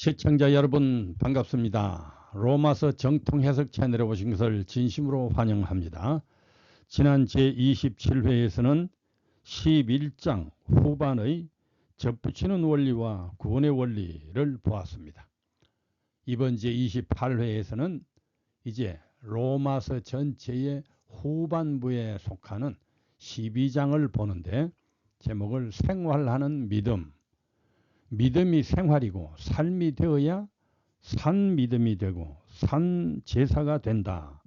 시청자 여러분 반갑습니다. 로마서 정통 해석 채널에 오신 것을 진심으로 환영합니다. 지난 제27회에서는 11장 후반의 접붙이는 원리와 구원의 원리를 보았습니다. 이번 제28회에서는 이제 로마서 전체의 후반부에 속하는 12장을 보는데 제목을 생활하는 믿음, 믿음이 생활이고 삶이 되어야 산 믿음이 되고 산 제사가 된다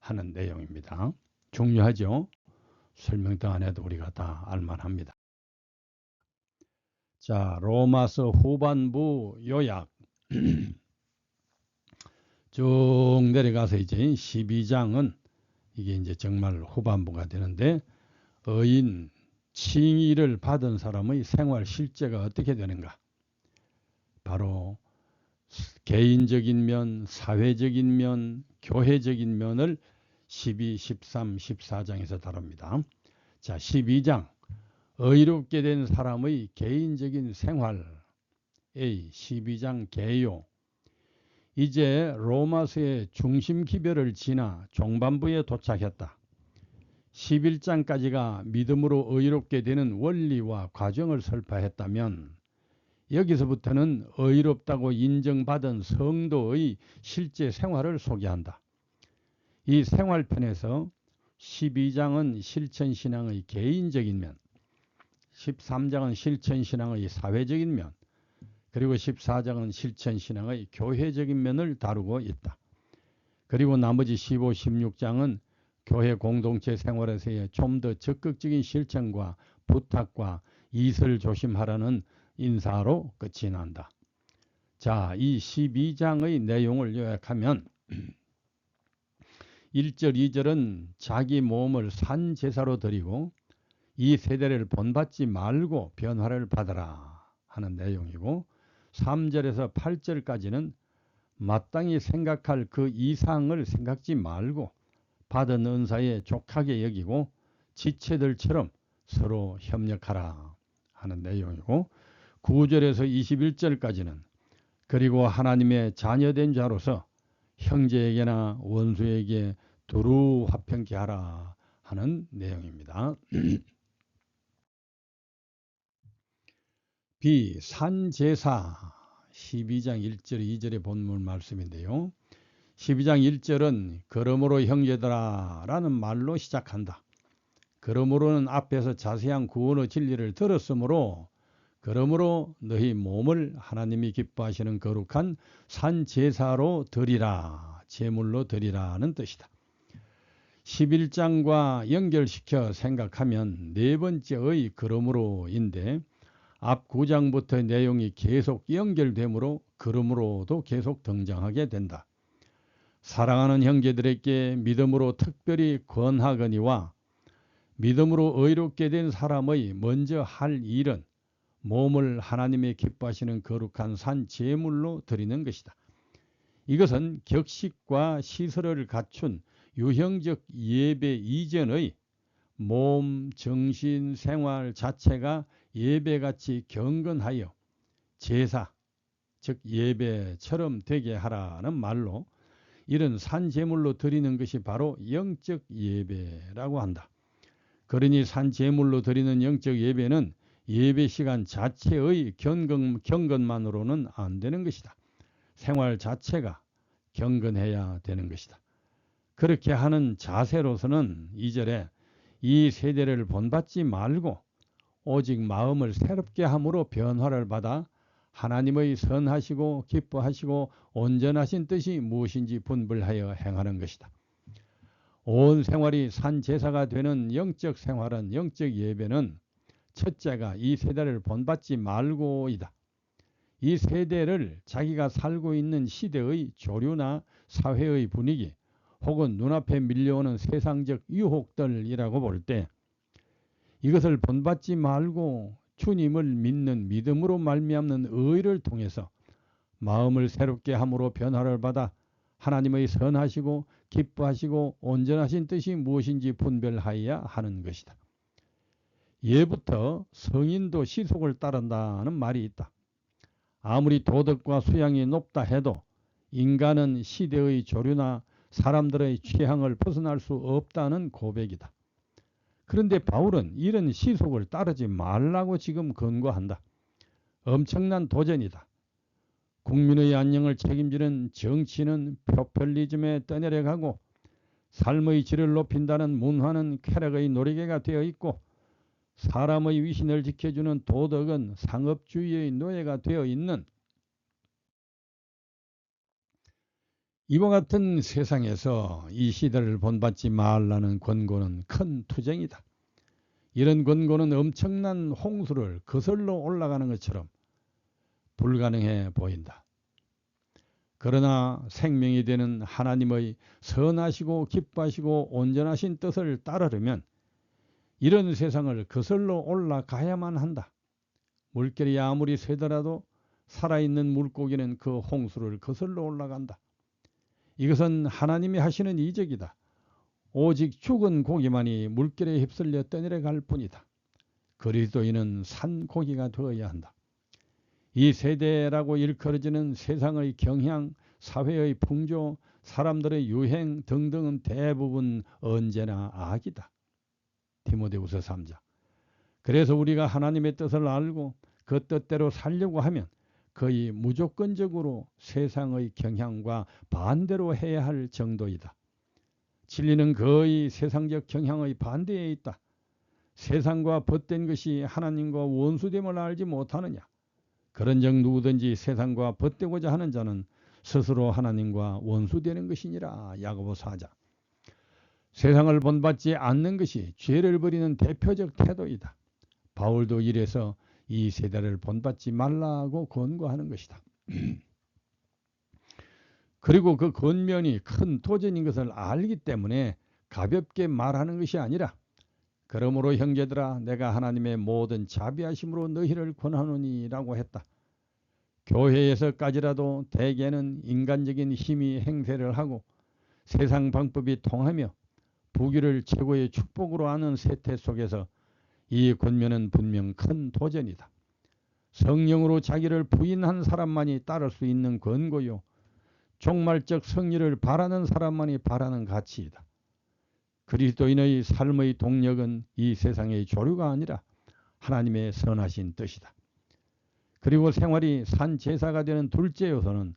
하는 내용입니다. 중요하죠? 설명도 안 해도 우리가 다 알만합니다. 자, 로마서 후반부 요약 쭉 내려가서 이제 12장은 이게 이제 정말 후반부가 되는데 의인 칭의를 받은 사람의 생활 실제가 어떻게 되는가? 바로 개인적인 면, 사회적인 면, 교회적인 면을 12, 13, 14장에서 다룹니다. 자, 12장 의롭게 된 사람의 개인적인 생활의 12장 개요. 이제 로마서의 중심 기별을 지나 종반부에 도착했다. 11장까지가 믿음으로 의롭게 되는 원리와 과정을 설파했다면 여기서부터는 의롭다고 인정받은 성도의 실제 생활을 소개한다. 이 생활편에서 12장은 실천신앙의 개인적인 면, 13장은 실천신앙의 사회적인 면, 그리고 14장은 실천신앙의 교회적인 면을 다루고 있다. 그리고 나머지 15, 16장은 교회 공동체 생활에서의 좀 더 적극적인 실천과 부탁과 이설 조심하라는 인사로 끝이 난다. 자, 이 12장의 내용을 요약하면 1절, 2절은 자기 몸을 산 제사로 드리고 이 세대를 본받지 말고 변화를 받아라 하는 내용이고 3절에서 8절까지는 마땅히 생각할 그 이상을 생각지 말고 받은 은사에 족하게 여기고 지체들처럼 서로 협력하라 하는 내용이고 9절에서 21절까지는 그리고 하나님의 자녀된 자로서 형제에게나 원수에게 두루 화평케 하라 하는 내용입니다. 비산제사 12장 1절 2절의 본문 말씀인데요. 12장 1절은 그러므로 형제들아 라는 말로 시작한다. 그러므로는 앞에서 자세한 구원의 진리를 들었으므로 그러므로 너희 몸을 하나님이 기뻐하시는 거룩한 산제사로 드리라, 제물로 드리라는 뜻이다. 11장과 연결시켜 생각하면 네 번째의 그러므로인데 앞 9장부터의 내용이 계속 연결되므로 그러므로도 계속 등장하게 된다. 사랑하는 형제들에게 믿음으로 특별히 권하거니와 믿음으로 의롭게 된 사람의 먼저 할 일은 몸을 하나님의 기뻐하시는 거룩한 산 제물로 드리는 것이다. 이것은 격식과 시설을 갖춘 유형적 예배 이전의 몸, 정신, 생활 자체가 예배같이 경건하여 제사, 즉 예배처럼 되게 하라는 말로 이런 산제물로 드리는 것이 바로 영적 예배라고 한다. 그러니 산제물로 드리는 영적 예배는 예배 시간 자체의 경건만으로는 안 되는 것이다. 생활 자체가 경건해야 되는 것이다. 그렇게 하는 자세로서는 2절에 이 세대를 본받지 말고 오직 마음을 새롭게 함으로 변화를 받아 하나님의 선하시고 기뻐하시고 온전하신 뜻이 무엇인지 분별하여 행하는 것이다. 온 생활이 산제사가 되는 영적 생활은 영적 예배는 첫째가 이 세대를 본받지 말고이다. 이 세대를 자기가 살고 있는 시대의 조류나 사회의 분위기 혹은 눈앞에 밀려오는 세상적 유혹들이라고 볼 때 이것을 본받지 말고 주님을 믿는 믿음으로 말미암는 의를 통해서 마음을 새롭게 함으로 변화를 받아 하나님의 선하시고 기뻐하시고 온전하신 뜻이 무엇인지 분별하여야 하는 것이다. 예부터 성인도 시속을 따른다는 말이 있다. 아무리 도덕과 수양이 높다 해도 인간은 시대의 조류나 사람들의 취향을 벗어날 수 없다는 고백이다. 그런데 바울은 이런 시속을 따르지 말라고 지금 권고한다. 엄청난 도전이다. 국민의 안녕을 책임지는 정치는 포퓰리즘에 떠내려가고 삶의 질을 높인다는 문화는 쾌락의 놀이개가 되어 있고 사람의 위신을 지켜주는 도덕은 상업주의의 노예가 되어 있는 이와 같은 세상에서 이 시대를 본받지 말라는 권고는 큰 투쟁이다. 이런 권고는 엄청난 홍수를 거슬러 올라가는 것처럼 불가능해 보인다. 그러나 생명이 되는 하나님의 선하시고 기뻐하시고 온전하신 뜻을 따르려면 이런 세상을 거슬러 올라가야만 한다. 물결이 아무리 세더라도 살아있는 물고기는 그 홍수를 거슬러 올라간다. 이것은 하나님이 하시는 이적이다. 오직 죽은 고기만이 물결에 휩쓸려 떠내려갈 뿐이다. 그리스도인은 산 고기가 되어야 한다. 이 세대라고 일컬어지는 세상의 경향, 사회의 풍조, 사람들의 유행 등등은 대부분 언제나 악이다. 디모데후서 3장. 그래서 우리가 하나님의 뜻을 알고 그 뜻대로 살려고 하면 거의 무조건적으로 세상의 경향과 반대로 해야 할 정도이다. 진리는 거의 세상적 경향의 반대에 있다. 세상과 벗된 것이 하나님과 원수됨을 알지 못하느냐. 그런즉 누구든지 세상과 벗되고자 하는 자는 스스로 하나님과 원수되는 것이니라. 야고보 4장. 세상을 본받지 않는 것이 죄를 버리는 대표적 태도이다. 바울도 이래서 이 세대를 본받지 말라고 권고하는 것이다. 그리고 그 권면이 큰 도전인 것을 알기 때문에 가볍게 말하는 것이 아니라 그러므로 형제들아 내가 하나님의 모든 자비하심으로 너희를 권하노니라고 했다. 교회에서까지라도 대개는 인간적인 힘이 행세를 하고 세상 방법이 통하며 부귀를 최고의 축복으로 아는 세태 속에서 이 권면은 분명 큰 도전이다. 성령으로 자기를 부인한 사람만이 따를 수 있는 권고요. 종말적 승리를 바라는 사람만이 바라는 가치이다. 그리스도인의 삶의 동력은 이 세상의 조류가 아니라 하나님의 선하신 뜻이다. 그리고 생활이 산 제사가 되는 둘째 요소는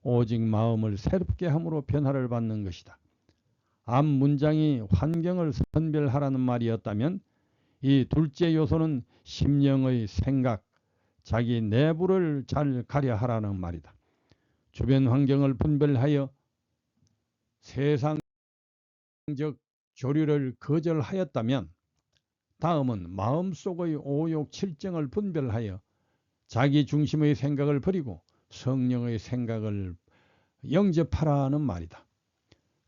오직 마음을 새롭게 함으로 변화를 받는 것이다. 앞 문장이 환경을 선별하라는 말이었다면 이 둘째 요소는 심령의 생각, 자기 내부를 잘 가려 하라는 말이다. 주변 환경을 분별하여 세상적 조류를 거절하였다면 다음은 마음속의 오욕, 칠정을 분별하여 자기 중심의 생각을 버리고 성령의 생각을 영접하라는 말이다.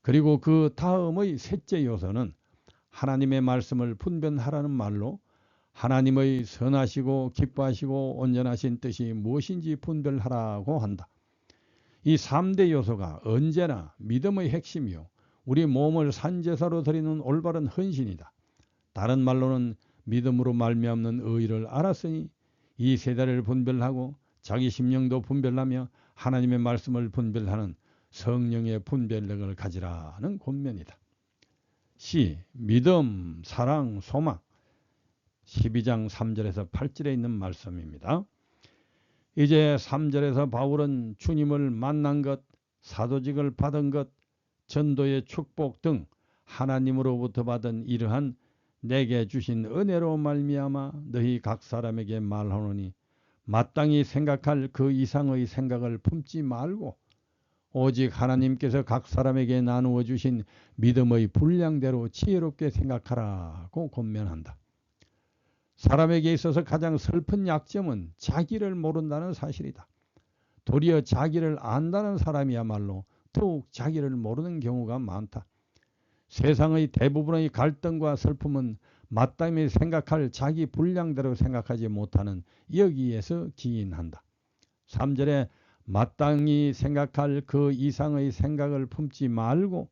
그리고 그 다음의 셋째 요소는 하나님의 말씀을 분별하라는 말로 하나님의 선하시고 기뻐하시고 온전하신 뜻이 무엇인지 분별하라고 한다. 이 3대 요소가 언제나 믿음의 핵심이요. 우리 몸을 산제사로 드리는 올바른 헌신이다. 다른 말로는 믿음으로 말미암는 의를 알았으니 이 세대를 분별하고 자기 심령도 분별하며 하나님의 말씀을 분별하는 성령의 분별력을 가지라는 권면이다. 시, 믿음, 사랑, 소망 12장 3절에서 8절에 있는 말씀입니다. 이제 3절에서 바울은 주님을 만난 것, 사도직을 받은 것, 전도의 축복 등 하나님으로부터 받은 이러한 내게 주신 은혜로 말미암아 너희 각 사람에게 말하노니 마땅히 생각할 그 이상의 생각을 품지 말고 오직 하나님께서 각 사람에게 나누어 주신 믿음의 분량대로 지혜롭게 생각하라고 권면한다. 사람에게 있어서 가장 슬픈 약점은 자기를 모른다는 사실이다. 도리어 자기를 안다는 사람이야말로 더욱 자기를 모르는 경우가 많다. 세상의 대부분의 갈등과 슬픔은 마땅히 생각할 자기 분량대로 생각하지 못하는 여기에서 기인한다. 3절에 마땅히 생각할 그 이상의 생각을 품지 말고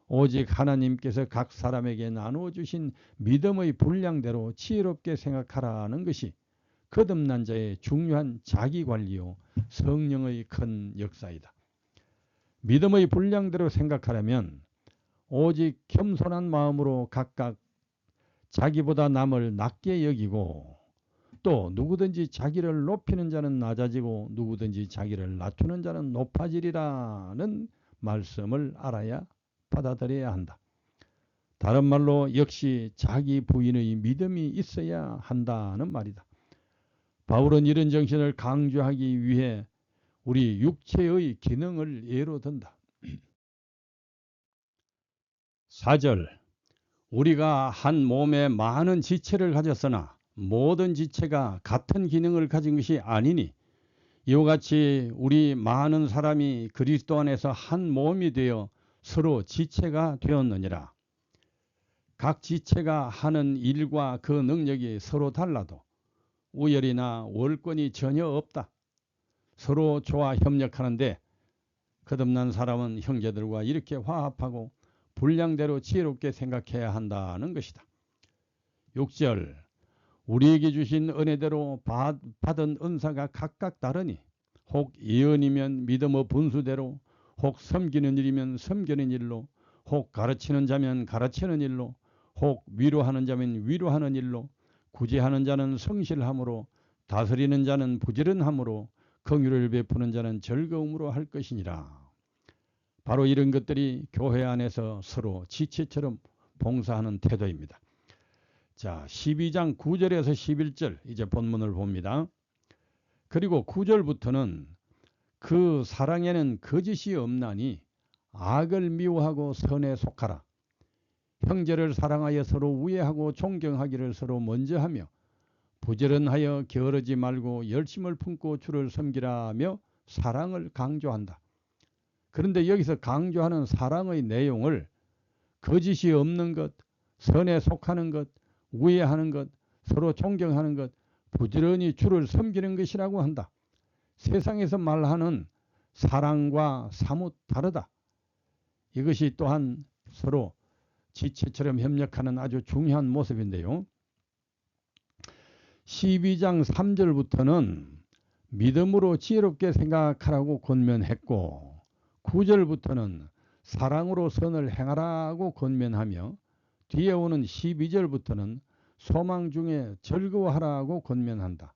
오직 하나님께서 각 사람에게 나누어 주신 믿음의 분량대로 지혜롭게 생각하라는 것이 거듭난 자의 중요한 자기관리요 성령의 큰 역사이다. 믿음의 분량대로 생각하려면 오직 겸손한 마음으로 각각 자기보다 남을 낮게 여기고, 또 누구든지 자기를 높이는 자는 낮아지고 누구든지 자기를 낮추는 자는 높아지리라는 말씀을 알아야 받아들여야 한다. 다른 말로 역시 자기 부인의 믿음이 있어야 한다는 말이다. 바울은 이런 정신을 강조하기 위해 우리 육체의 기능을 예로 든다. 4절, 우리가 한 몸에 많은 지체를 가졌으나 모든 지체가 같은 기능을 가진 것이 아니니 이와 같이 우리 많은 사람이 그리스도 안에서 한 몸이 되어 서로 지체가 되었느니라. 각 지체가 하는 일과 그 능력이 서로 달라도 우열이나 월권이 전혀 없다. 서로 조화 협력하는데 거듭난 사람은 형제들과 이렇게 화합하고 분량대로 지혜롭게 생각해야 한다는 것이다. 6절, 우리에게 주신 은혜대로 받은 은사가 각각 다르니 혹 예언이면 믿음의 분수대로, 혹 섬기는 일이면 섬기는 일로, 혹 가르치는 자면 가르치는 일로, 혹 위로하는 자면 위로하는 일로, 구제하는 자는 성실함으로, 다스리는 자는 부지런함으로, 긍휼을 베푸는 자는 즐거움으로 할 것이니라. 바로 이런 것들이 교회 안에서 서로 지체처럼 봉사하는 태도입니다. 자, 12장 9절에서 11절 이제 본문을 봅니다. 그리고 9절부터는 그 사랑에는 거짓이 없나니 악을 미워하고 선에 속하라. 형제를 사랑하여 서로 우애하고 존경하기를 서로 먼저 하며 부지런하여 게으르지 말고 열심을 품고 주를 섬기라며 사랑을 강조한다. 그런데 여기서 강조하는 사랑의 내용을 거짓이 없는 것, 선에 속하는 것, 우애하는 것, 서로 존경하는 것, 부지런히 주를 섬기는 것이라고 한다. 세상에서 말하는 사랑과 사뭇 다르다. 이것이 또한 서로 지체처럼 협력하는 아주 중요한 모습인데요. 12장 3절부터는 믿음으로 지혜롭게 생각하라고 권면했고 9절부터는 사랑으로 선을 행하라고 권면하며 뒤에 오는 12절부터는 소망 중에 즐거워하라고 권면한다.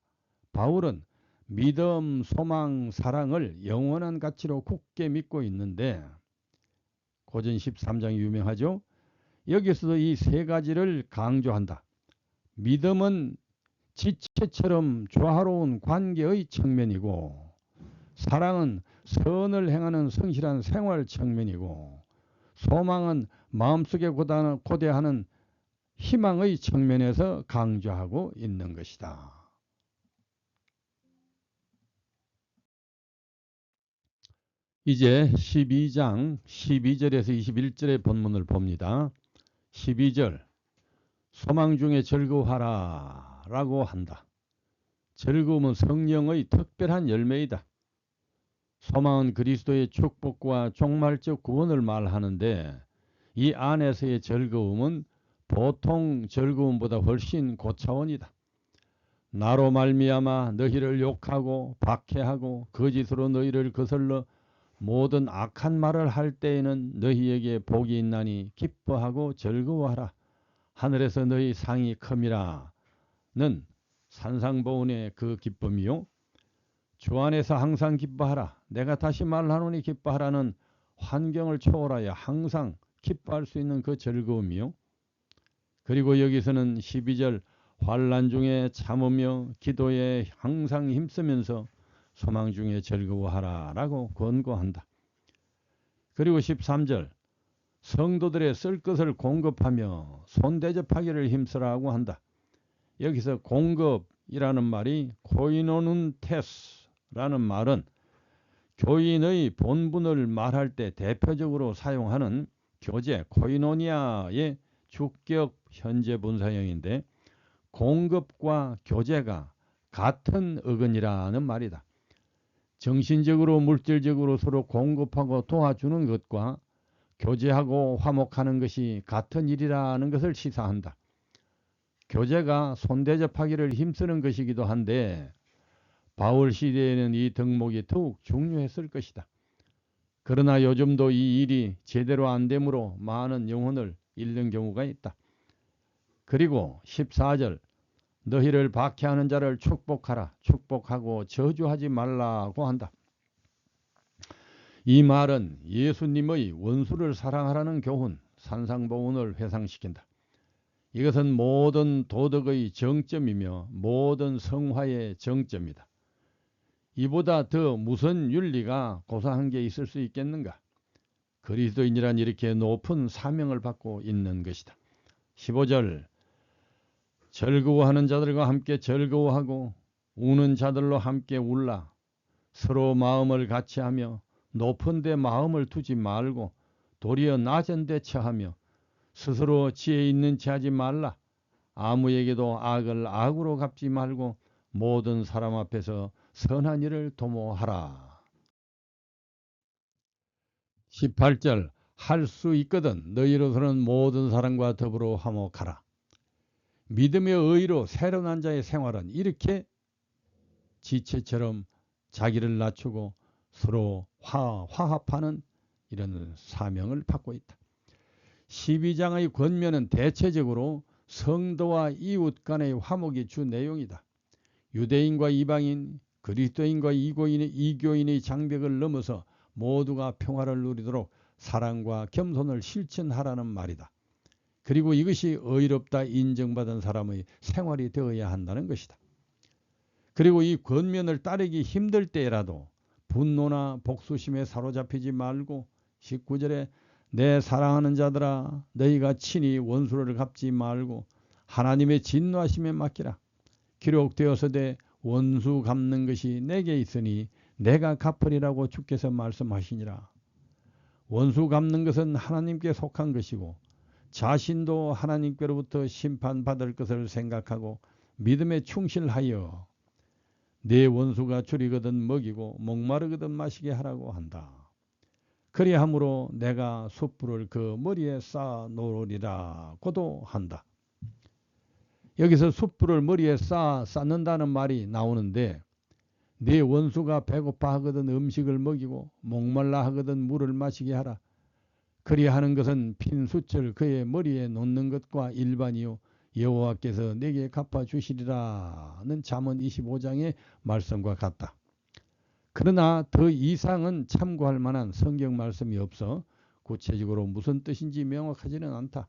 바울은 믿음, 소망, 사랑을 영원한 가치로 굳게 믿고 있는데 고전 13장이 유명하죠. 여기서도 이 세 가지를 강조한다. 믿음은 지체처럼 조화로운 관계의 측면이고 사랑은 선을 행하는 성실한 생활 측면이고 소망은 마음속에 고대하는 희망의 측면에서 강조하고 있는 것이다. 이제 12장 12절에서 21절의 본문을 봅니다. 12절, 소망 중에 즐거워하라 라고 한다. 즐거움은 성령의 특별한 열매이다. 소망은 그리스도의 축복과 종말적 구원을 말하는데 이 안에서의 즐거움은 보통 즐거움보다 훨씬 고차원이다. 나로 말미암아 너희를 욕하고 박해하고 거짓으로 너희를 거슬러 모든 악한 말을 할 때에는 너희에게 복이 있나니 기뻐하고 즐거워하라. 하늘에서 너희 상이 큼이라는 산상보훈의 그 기쁨이요. 주 안에서 항상 기뻐하라. 내가 다시 말하노니 기뻐하라는 환경을 초월하여 항상 기뻐할 수 있는 그 즐거움이요. 그리고 여기서는 12절 환난 중에 참으며 기도에 항상 힘쓰면서 소망 중에 즐거워하라 라고 권고한다. 그리고 13절 성도들의 쓸 것을 공급하며 손대접하기를 힘쓰라고 한다. 여기서 공급이라는 말이 코이노눈테스라는 말은 교인의 본분을 말할 때 대표적으로 사용하는 교제 코이노니아의 주격 현재 분사형인데 공급과 교제가 같은 어근이라는 말이다. 정신적으로 물질적으로 서로 공급하고 도와주는 것과 교제하고 화목하는 것이 같은 일이라는 것을 시사한다. 교제가 손대접하기를 힘쓰는 것이기도 한데 바울 시대에는 이 덕목이 더욱 중요했을 것이다. 그러나 요즘도 이 일이 제대로 안 되므로 많은 영혼을 잃는 경우가 있다. 그리고 14절 너희를 박해하는 자를 축복하라. 축복하고 저주하지 말라고 한다. 이 말은 예수님의 원수를 사랑하라는 교훈, 산상보훈을 회상시킨다. 이것은 모든 도덕의 정점이며 모든 성화의 정점이다. 이보다 더 무슨 윤리가 고상한 게 있을 수 있겠는가? 그리스도인이란 이렇게 높은 사명을 받고 있는 것이다. 15절 즐거워하는 자들과 함께 즐거워하고 우는 자들로 함께 울라. 서로 마음을 같이 하며 높은 데 마음을 두지 말고 도리어 낮은 데 처하며 스스로 지혜 있는 체 하지 말라. 아무에게도 악을 악으로 갚지 말고 모든 사람 앞에서 선한 일을 도모하라. 18절 할 수 있거든 너희로서는 모든 사람과 더불어 화목하라. 믿음의 의로 새로 난 자의 생활은 이렇게 지체처럼 자기를 낮추고 서로 화합하는 이런 사명을 받고 있다. 12장의 권면은 대체적으로 성도와 이웃 간의 화목이 주 내용이다. 유대인과 이방인, 그리스도인과 이교인의 장벽을 넘어서 모두가 평화를 누리도록 사랑과 겸손을 실천하라는 말이다. 그리고 이것이 의롭다 인정받은 사람의 생활이 되어야 한다는 것이다. 그리고 이 권면을 따르기 힘들 때라도 분노나 복수심에 사로잡히지 말고 19절에 내 사랑하는 자들아 너희가 친히 원수를 갚지 말고 하나님의 진노하심에 맡기라. 기록되어서되 원수 갚는 것이 내게 있으니 내가 갚으리라고 주께서 말씀하시니라. 원수 갚는 것은 하나님께 속한 것이고 자신도 하나님께로부터 심판받을 것을 생각하고 믿음에 충실하여 내 원수가 줄이거든 먹이고 목마르거든 마시게 하라고 한다. 그리함으로 내가 숯불을 그 머리에 쌓아 놓으리라고도 한다. 여기서 숯불을 머리에 쌓는다는 말이 나오는데 네 원수가 배고파 하거든 음식을 먹이고 목말라 하거든 물을 마시게 하라. 그리하는 것은 핀 숯을 그의 머리에 놓는 것과 일반이요 여호와께서 내게 갚아주시리라는 잠언 25장의 말씀과 같다. 그러나 더 이상은 참고할 만한 성경 말씀이 없어 구체적으로 무슨 뜻인지 명확하지는 않다.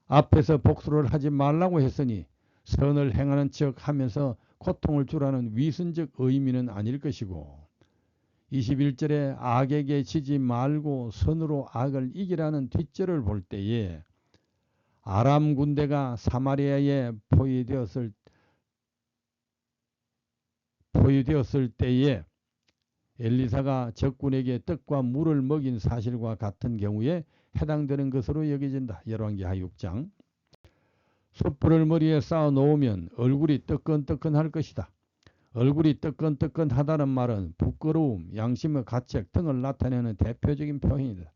앞에서 복수를 하지 말라고 했으니 선을 행하는 척 하면서 고통을 주라는 위선적 의미는 아닐 것이고 21절에 악에게 지지 말고 선으로 악을 이기라는 뒷절을 볼 때에 아람 군대가 사마리아에 포위되었을 때에 엘리사가 적군에게 떡과 물을 먹인 사실과 같은 경우에 해당되는 것으로 여겨진다. 열왕기하 6장. 숯불을 머리에 쌓아 놓으면 얼굴이 뜨끈뜨끈할 것이다. 얼굴이 뜨끈뜨끈하다는 말은 부끄러움, 양심의 가책 등을 나타내는 대표적인 표현이다.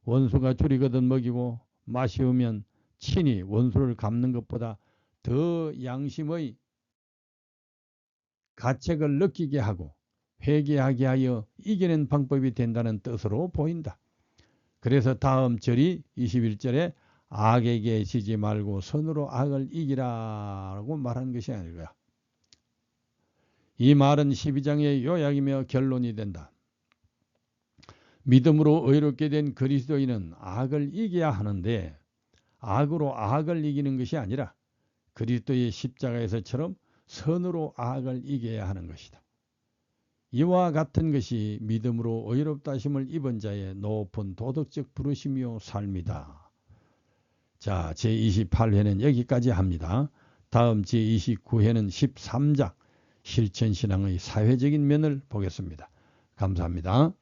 원수가 줄이거든 먹이고 마시우면 친히 원수를 갚는 것보다 더 양심의 가책을 느끼게 하고 회개하게 하여 이기는 방법이 된다는 뜻으로 보인다. 그래서 다음 절이 21절에 악에게 지지 말고 선으로 악을 이기라고 말한 것이 아닐까. 이 말은 12장의 요약이며 결론이 된다. 믿음으로 의롭게 된 그리스도인은 악을 이겨야 하는데 악으로 악을 이기는 것이 아니라 그리스도의 십자가에서처럼 선으로 악을 이겨야 하는 것이다. 이와 같은 것이 믿음으로 의롭다 하심을 입은 자의 높은 도덕적 부르심이요 삶이다. 자, 제28회는 여기까지 합니다. 다음 제29회는 13장 실천신앙의 사회적인 면을 보겠습니다. 감사합니다.